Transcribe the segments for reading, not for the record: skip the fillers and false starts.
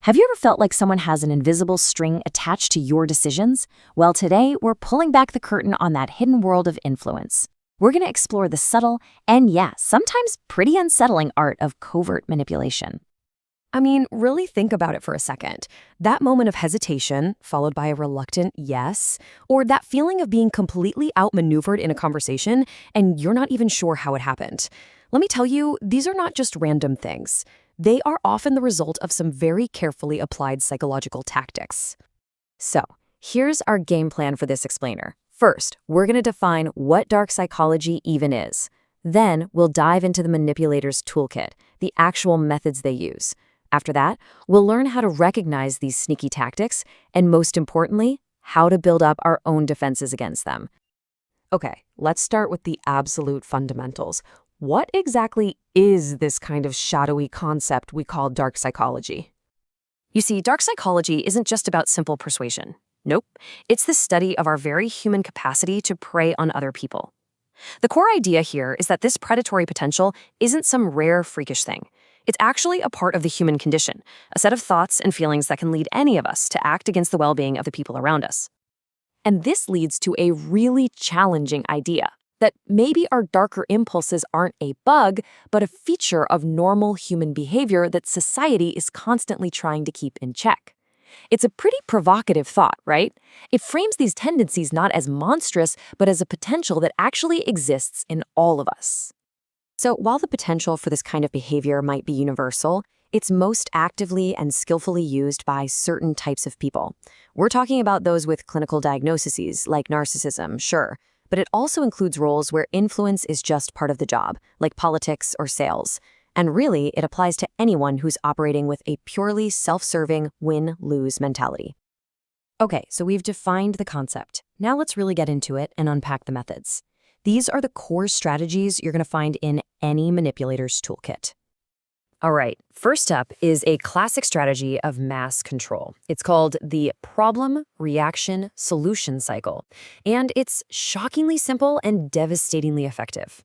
Have you ever felt like someone has an invisible string attached to your decisions? Well, today we're pulling back the curtain on that hidden world of influence. We're going to explore the subtle and, yeah, sometimes pretty unsettling art of covert manipulation. I mean, really think about it for a second. That moment of hesitation, followed by a reluctant yes, or that feeling of being completely outmaneuvered in a conversation and you're not even sure how it happened. Let me tell you, these are not just random things. They are often the result of some very carefully applied psychological tactics. So, here's our game plan for this explainer. First, we're going to define what dark psychology even is. Then, we'll dive into the manipulator's toolkit, the actual methods they use. After that, we'll learn how to recognize these sneaky tactics, and most importantly, how to build up our own defenses against them. Okay, let's start with the absolute fundamentals. What exactly is this kind of shadowy concept we call dark psychology? You see, dark psychology isn't just about simple persuasion. Nope, it's the study of our very human capacity to prey on other people. The core idea here is that this predatory potential isn't some rare, freakish thing. It's actually a part of the human condition, a set of thoughts and feelings that can lead any of us to act against the well-being of the people around us. And this leads to a really challenging idea, that maybe our darker impulses aren't a bug, but a feature of normal human behavior that society is constantly trying to keep in check. It's a pretty provocative thought, right? It frames these tendencies not as monstrous, but as a potential that actually exists in all of us. So while the potential for this kind of behavior might be universal, it's most actively and skillfully used by certain types of people. We're talking about those with clinical diagnoses, like narcissism, sure, but it also includes roles where influence is just part of the job, like politics or sales. And really, it applies to anyone who's operating with a purely self-serving win-lose mentality. Okay, so we've defined the concept. Now let's really get into it and unpack the methods. These are the core strategies you're going to find in any manipulator's toolkit. All right, first up is a classic strategy of mass control. It's called the problem, reaction, solution cycle, and it's shockingly simple and devastatingly effective.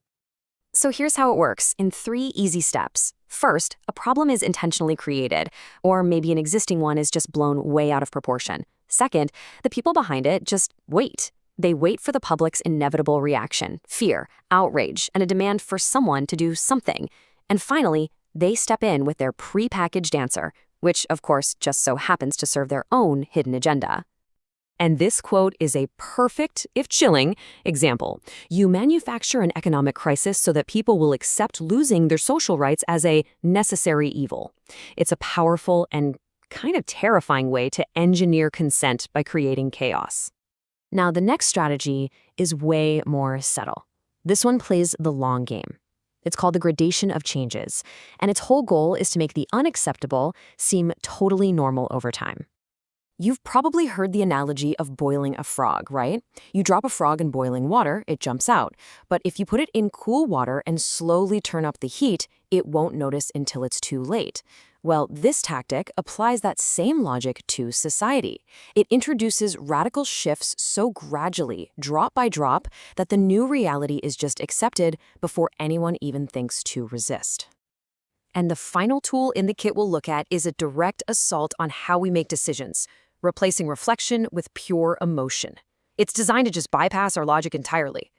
So here's how it works in 3 easy steps. First, a problem is intentionally created, or maybe an existing one is just blown way out of proportion. Second, the people behind it just wait. They wait for the public's inevitable reaction, fear, outrage, and a demand for someone to do something. And finally, they step in with their pre-packaged answer, which, of course, just so happens to serve their own hidden agenda. And this quote is a perfect, if chilling, example. You manufacture an economic crisis so that people will accept losing their social rights as a necessary evil. It's a powerful and kind of terrifying way to engineer consent by creating chaos. Now, the next strategy is way more subtle. This one plays the long game. It's called the gradation of changes, and its whole goal is to make the unacceptable seem totally normal over time. You've probably heard the analogy of boiling a frog, right? You drop a frog in boiling water, it jumps out. But if you put it in cool water and slowly turn up the heat, it won't notice until it's too late. Well, this tactic applies that same logic to society. It introduces radical shifts so gradually, drop by drop, that the new reality is just accepted before anyone even thinks to resist. And the final tool in the kit we'll look at is a direct assault on how we make decisions, replacing reflection with pure emotion. It's designed to just bypass our logic entirely.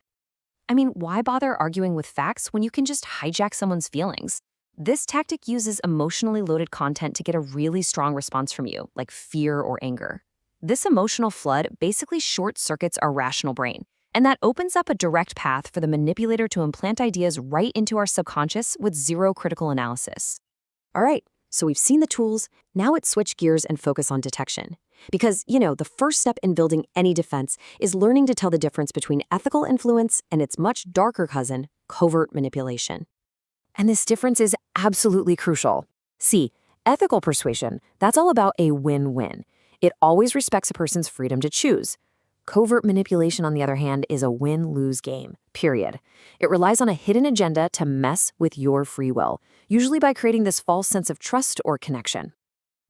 I mean, why bother arguing with facts when you can just hijack someone's feelings? This tactic uses emotionally loaded content to get a really strong response from you, like fear or anger. This emotional flood basically short-circuits our rational brain, and that opens up a direct path for the manipulator to implant ideas right into our subconscious with zero critical analysis. All right, so we've seen the tools. Now let's switch gears and focus on detection. Because, the first step in building any defense is learning to tell the difference between ethical influence and its much darker cousin, covert manipulation. And this difference is absolutely crucial. See, ethical persuasion, that's all about a win-win. It always respects a person's freedom to choose. Covert manipulation, on the other hand, is a win-lose game, period. It relies on a hidden agenda to mess with your free will, usually by creating this false sense of trust or connection.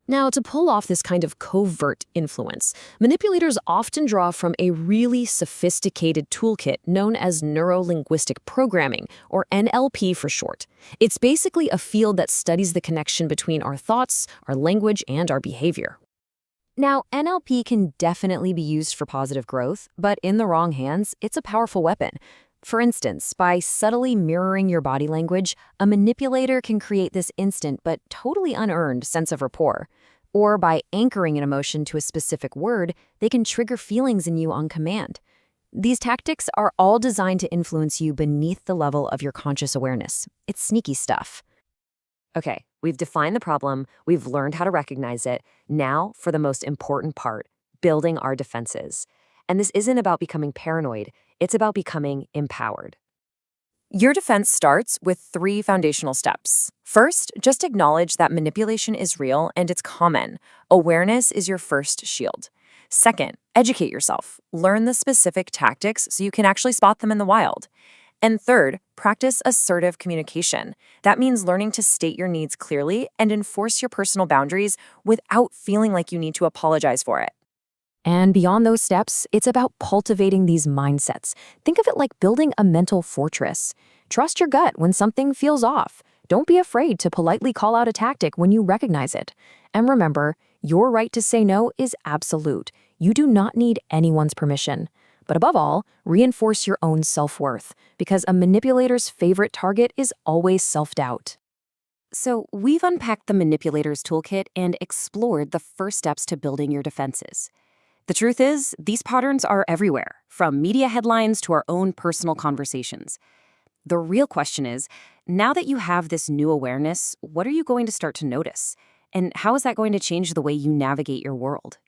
Now, to pull off this kind of covert influence, manipulators often draw from a really sophisticated toolkit known as Neuro-Linguistic Programming, or NLP for short. It's basically a field that studies the connection between our thoughts, our language, and our behavior. Now, NLP can definitely be used for positive growth, but in the wrong hands, it's a powerful weapon. For instance, by subtly mirroring your body language, a manipulator can create this instant but totally unearned sense of rapport. Or by anchoring an emotion to a specific word, they can trigger feelings in you on command. These tactics are all designed to influence you beneath the level of your conscious awareness. It's sneaky stuff. Okay, we've defined the problem, we've learned how to recognize it. Now, for the most important part, building our defenses. And this isn't about becoming paranoid, it's about becoming empowered. Your defense starts with 3 foundational steps. First, just acknowledge that manipulation is real and it's common. Awareness is your first shield. Second, educate yourself. Learn the specific tactics so you can actually spot them in the wild. And third, practice assertive communication. That means learning to state your needs clearly and enforce your personal boundaries without feeling like you need to apologize for it. And beyond those steps, it's about cultivating these mindsets. Think of it like building a mental fortress. Trust your gut when something feels off. Don't be afraid to politely call out a tactic when you recognize it. And remember, your right to say no is absolute. You do not need anyone's permission. But above all, reinforce your own self-worth, because a manipulator's favorite target is always self-doubt. So we've unpacked the manipulator's toolkit and explored the first steps to building your defenses. The truth is, these patterns are everywhere, from media headlines to our own personal conversations. The real question is, now that you have this new awareness, what are you going to start to notice? And how is that going to change the way you navigate your world?